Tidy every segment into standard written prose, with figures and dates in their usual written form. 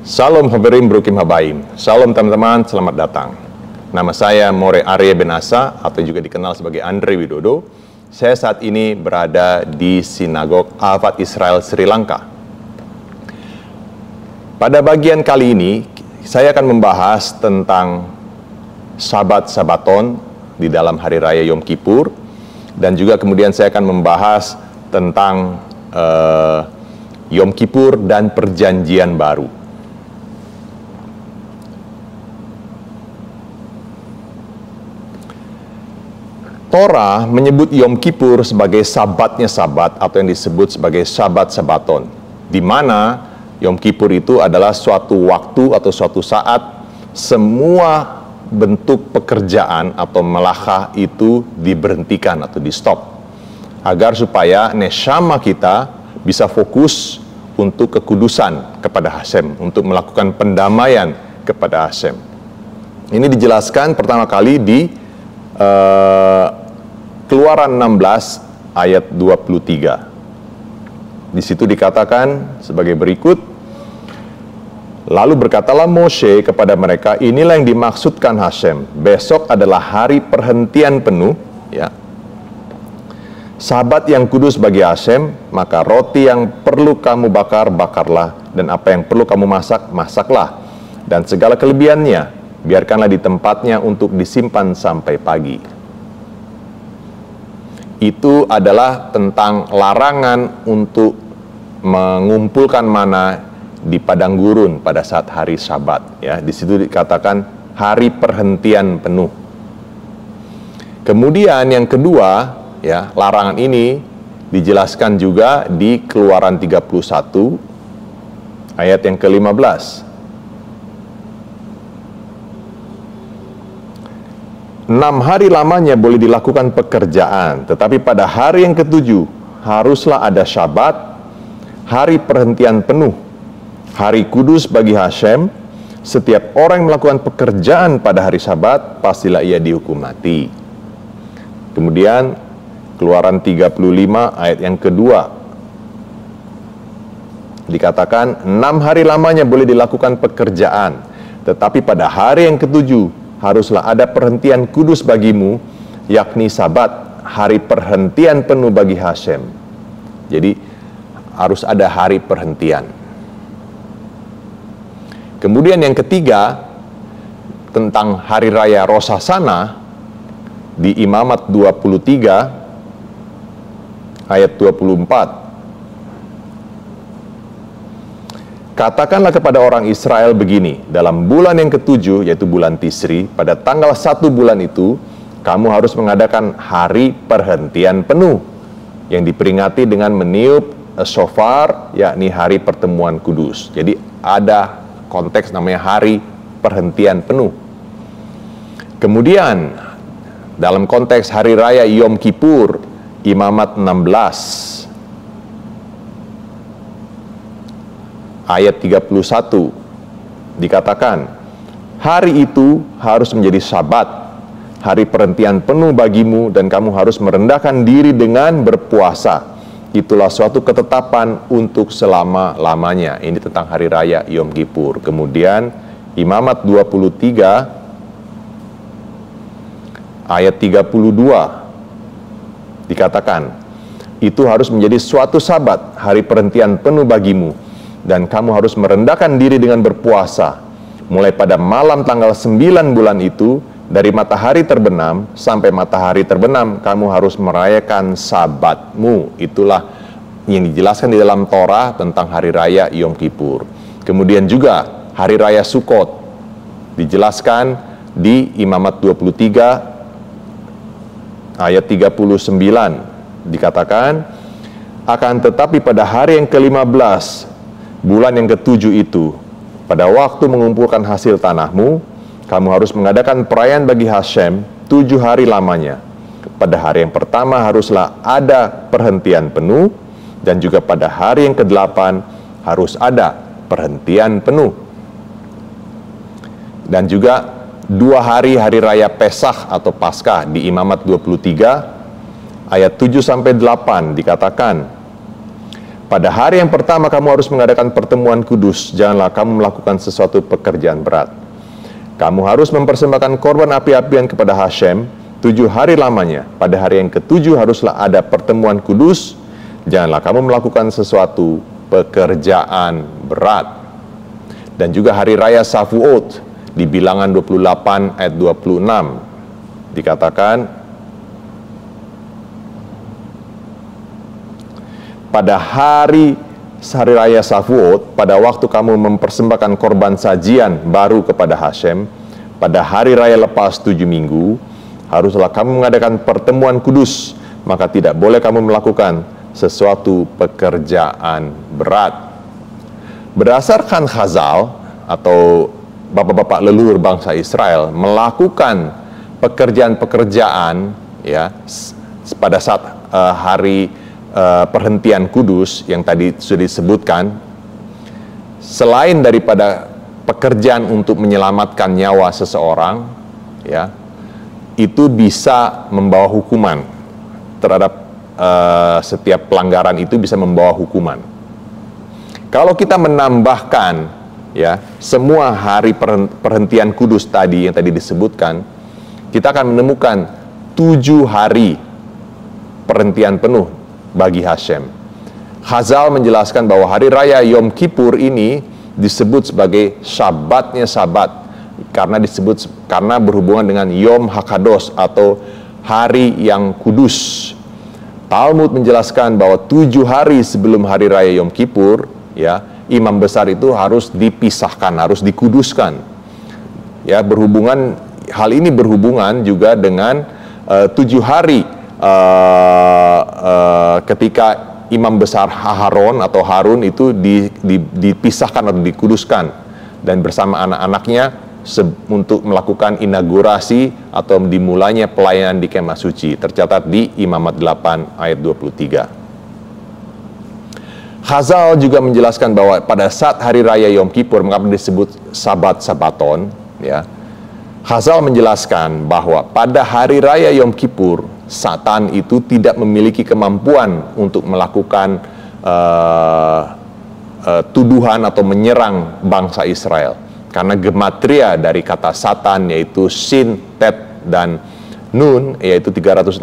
Salam Habarim Brukim Habaim. Salam teman-teman, selamat datang. Nama saya More Arya Benasa atau juga dikenal sebagai Andre Widodo. Saya saat ini berada di Sinagog Al-Fat Israel Sri Lanka. Pada bagian kali ini, saya akan membahas tentang Sabat-Sabaton di dalam Hari Raya Yom Kippur. Dan juga kemudian saya akan membahas tentang Yom Kippur dan Perjanjian Baru. Torah menyebut Yom Kippur sebagai sabatnya sabat atau yang disebut sebagai Sabat-Sabaton, di mana Yom Kippur itu adalah suatu waktu atau suatu saat semua bentuk pekerjaan atau melakah itu diberhentikan atau di stop, agar supaya neshama kita bisa fokus untuk kekudusan kepada Hashem, untuk melakukan pendamaian kepada Hashem. Ini dijelaskan pertama kali di Keluaran 16 ayat 23. Di situ dikatakan sebagai berikut, lalu berkatalah Moshe kepada mereka, inilah yang dimaksudkan Hashem, besok adalah hari perhentian penuh, ya. Sabat yang kudus bagi Hashem, maka roti yang perlu kamu bakar, bakarlah, dan apa yang perlu kamu masak, masaklah, dan segala kelebihannya biarkanlah di tempatnya untuk disimpan sampai pagi. Itu adalah tentang larangan untuk mengumpulkan mana di padang gurun pada saat hari Sabat, ya. Di situ dikatakan hari perhentian penuh. Kemudian yang kedua, ya, larangan ini dijelaskan juga di Keluaran 31 ayat yang ke-15. 6 hari lamanya boleh dilakukan pekerjaan, tetapi pada hari yang ke-7 haruslah ada Syabat, hari perhentian penuh, hari kudus bagi Hashem. Setiap orang yang melakukan pekerjaan pada hari Sabat, pastilah ia dihukum mati. Kemudian Keluaran 35 ayat yang kedua dikatakan 6 hari lamanya boleh dilakukan pekerjaan, tetapi pada hari yang ke-7 haruslah ada perhentian kudus bagimu, yakni Sabat, hari perhentian penuh bagi Hashem. Jadi harus ada hari perhentian. Kemudian yang ketiga, tentang hari raya Rosh Hashanah di Imamat 23 ayat 24. Katakanlah kepada orang Israel begini, dalam bulan yang ke-7, yaitu bulan Tisri, pada tanggal 1 bulan itu, kamu harus mengadakan hari perhentian penuh, yang diperingati dengan meniup shofar, yakni hari pertemuan kudus. Jadi ada konteks namanya hari perhentian penuh. Kemudian, dalam konteks hari raya Yom Kippur, Imamat 16, ayat 31 dikatakan, hari itu harus menjadi Sabat, hari perhentian penuh bagimu, dan kamu harus merendahkan diri dengan berpuasa. Itulah suatu ketetapan untuk selama-lamanya. Ini tentang hari raya Yom Kippur. Kemudian Imamat 23 ayat 32 dikatakan, itu harus menjadi suatu Sabat, hari perhentian penuh bagimu, dan kamu harus merendahkan diri dengan berpuasa. Mulai pada malam tanggal 9 bulan itu, dari matahari terbenam sampai matahari terbenam, kamu harus merayakan Sabatmu. Itulah yang dijelaskan di dalam Torah tentang hari raya Yom Kippur. Kemudian juga hari raya Sukkot dijelaskan di Imamat 23 ayat 39. Dikatakan, akan tetapi pada hari yang ke-15 bulan yang ke-7 itu, pada waktu mengumpulkan hasil tanahmu, kamu harus mengadakan perayaan bagi Hashem 7 hari lamanya. Pada hari yang pertama haruslah ada perhentian penuh, dan juga pada hari yang ke-8 harus ada perhentian penuh. Dan juga 2 hari hari raya Pesach atau Paskah di Imamat 23 ayat 7-8 dikatakan, Pada hari yang pertama kamu harus mengadakan pertemuan kudus, janganlah kamu melakukan sesuatu pekerjaan berat. Kamu harus mempersembahkan korban api-apian kepada Hashem 7 hari lamanya. Pada hari yang ke-7 haruslah ada pertemuan kudus, janganlah kamu melakukan sesuatu pekerjaan berat. Dan juga hari raya Shavuot di Bilangan 28 ayat 26 dikatakan, pada hari raya Shavuot, pada waktu kamu mempersembahkan korban sajian baru kepada Hashem, pada hari raya lepas 7 minggu, haruslah kamu mengadakan pertemuan kudus, maka tidak boleh kamu melakukan sesuatu pekerjaan berat. Berdasarkan Chazal atau bapak-bapak leluhur bangsa Israel melakukan pekerjaan-pekerjaan ya pada saat hari perhentian kudus yang tadi sudah disebutkan, selain daripada pekerjaan untuk menyelamatkan nyawa seseorang, ya, itu bisa membawa hukuman terhadap setiap pelanggaran, itu bisa membawa hukuman. Kalau kita menambahkan ya semua hari perhentian kudus tadi yang tadi disebutkan, kita akan menemukan 7 hari perhentian penuh bagi Hashem. Chazal menjelaskan bahwa hari raya Yom Kippur ini disebut sebagai Sabatnya Sabat karena berhubungan dengan Yom Hakados atau hari yang kudus. Talmud menjelaskan bahwa 7 hari sebelum hari raya Yom Kippur, ya, imam besar itu harus dipisahkan, harus dikuduskan. Ya, hal ini berhubungan juga dengan 7 hari ketika imam besar Harun itu dipisahkan atau dikuduskan dan bersama anak-anaknya untuk melakukan inaugurasi atau dimulainya pelayanan di Kemah Suci, tercatat di Imamat 8 ayat 23. Chazal juga menjelaskan bahwa pada saat hari raya Yom Kippur, mengapa disebut Sabat Sabaton, ya, Chazal menjelaskan bahwa pada hari raya Yom Kippur Satan itu tidak memiliki kemampuan untuk melakukan tuduhan atau menyerang bangsa Israel. Karena gematria dari kata Satan yaitu Sin, Tet, dan Nun yaitu 364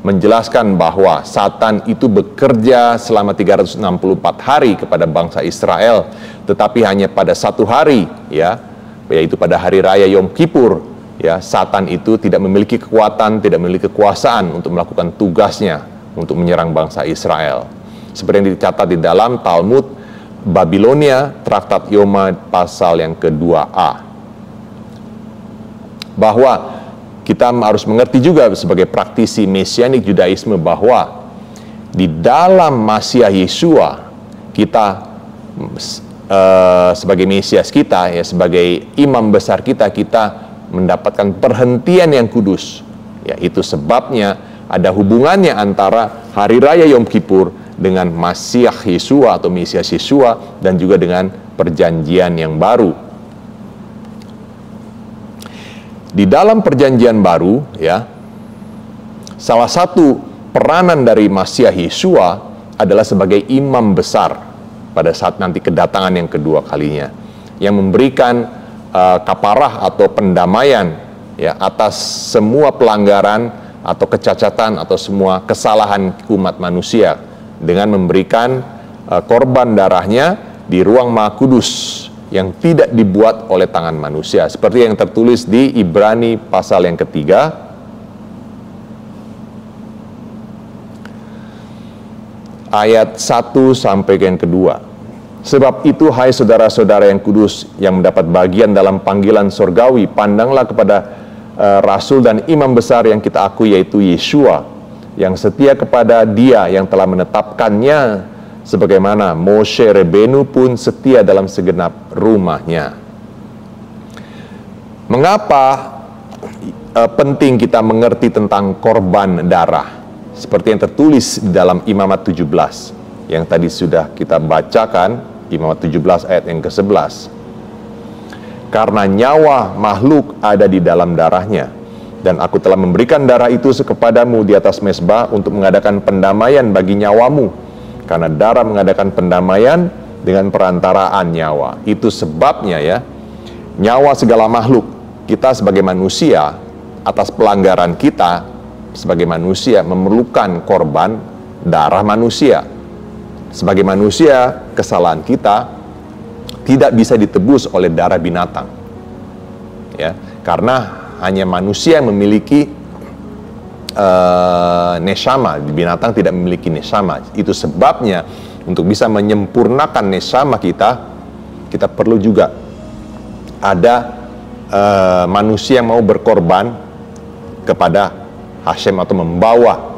menjelaskan bahwa Satan itu bekerja selama 364 hari kepada bangsa Israel, tetapi hanya pada 1 hari, ya, yaitu pada hari raya Yom Kippur, ya, Satan itu tidak memiliki kekuatan, tidak memiliki kekuasaan untuk melakukan tugasnya untuk menyerang bangsa Israel. Seperti yang dicatat di dalam Talmud Babilonia, Traktat Yoma pasal yang ke-2a. Bahwa kita harus mengerti juga sebagai praktisi Mesianik Judaisme bahwa di dalam Masiah Yesua kita sebagai Mesias kita, ya, sebagai imam besar kita mendapatkan perhentian yang kudus. Ya, itu sebabnya ada hubungannya antara hari raya Yom Kippur dengan Masiah Yesua atau Mesias Yesua dan juga dengan perjanjian yang baru. Di dalam perjanjian baru, ya, salah satu peranan dari Masiah Yesua adalah sebagai imam besar pada saat nanti kedatangan yang kedua kalinya, yang memberikan kaparah atau pendamaian, ya, atas semua pelanggaran atau kecacatan atau semua kesalahan umat manusia dengan memberikan korban darahnya di ruang Maha Kudus yang tidak dibuat oleh tangan manusia, seperti yang tertulis di Ibrani pasal yang ke-3 ayat 1 sampai yang kedua. Sebab itu, hai saudara-saudara yang kudus yang mendapat bagian dalam panggilan sorgawi, pandanglah kepada rasul dan imam besar yang kita akui, yaitu Yeshua, yang setia kepada Dia yang telah menetapkannya, sebagaimana Moshe Rebenu pun setia dalam segenap rumahnya. Mengapa penting kita mengerti tentang korban darah? Seperti yang tertulis di dalam Imamat 17 yang tadi sudah kita bacakan, Imamat 17 ayat yang ke-11. Karena nyawa makhluk ada di dalam darahnya, dan aku telah memberikan darah itu kepadamu di atas mezbah untuk mengadakan pendamaian bagi nyawamu. Karena darah mengadakan pendamaian dengan perantaraan nyawa. Itu sebabnya ya, nyawa segala makhluk, kita sebagai manusia, atas pelanggaran kita sebagai manusia memerlukan korban darah manusia. Sebagai manusia, kesalahan kita tidak bisa ditebus oleh darah binatang. Ya, karena hanya manusia yang memiliki neshama, binatang tidak memiliki neshama. Itu sebabnya untuk bisa menyempurnakan neshama kita, kita perlu juga ada manusia yang mau berkorban kepada Hashem atau membawa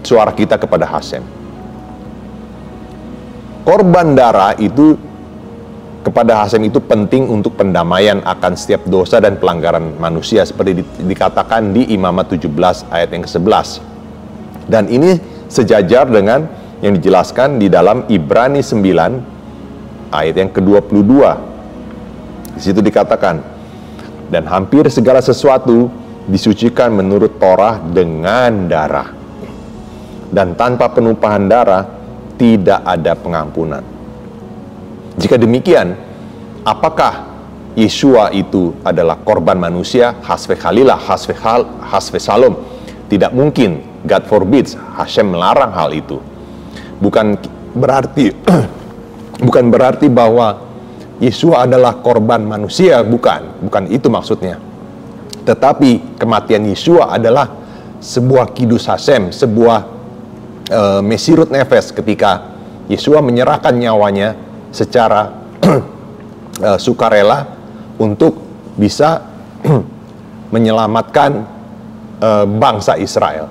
suara kita kepada Hashem. Korban darah itu kepada Hashem itu penting untuk pendamaian akan setiap dosa dan pelanggaran manusia, seperti dikatakan di Imamat 17 ayat yang ke-11. Dan ini sejajar dengan yang dijelaskan di dalam Ibrani 9 ayat yang ke-22. Di situ dikatakan, dan hampir segala sesuatu disucikan menurut Torah dengan darah, dan tanpa penumpahan darah tidak ada pengampunan. Jika demikian, apakah Yeshua itu adalah korban manusia? Hasve khalilah, hasve salom. Tidak mungkin, God forbids, Hashem melarang hal itu. Bukan berarti bahwa Yeshua adalah korban manusia, bukan itu maksudnya. Tetapi kematian Yeshua adalah sebuah kidus Hashem, sebuah mesirut nefes, ketika Yeshua menyerahkan nyawanya secara sukarela untuk bisa menyelamatkan bangsa Israel.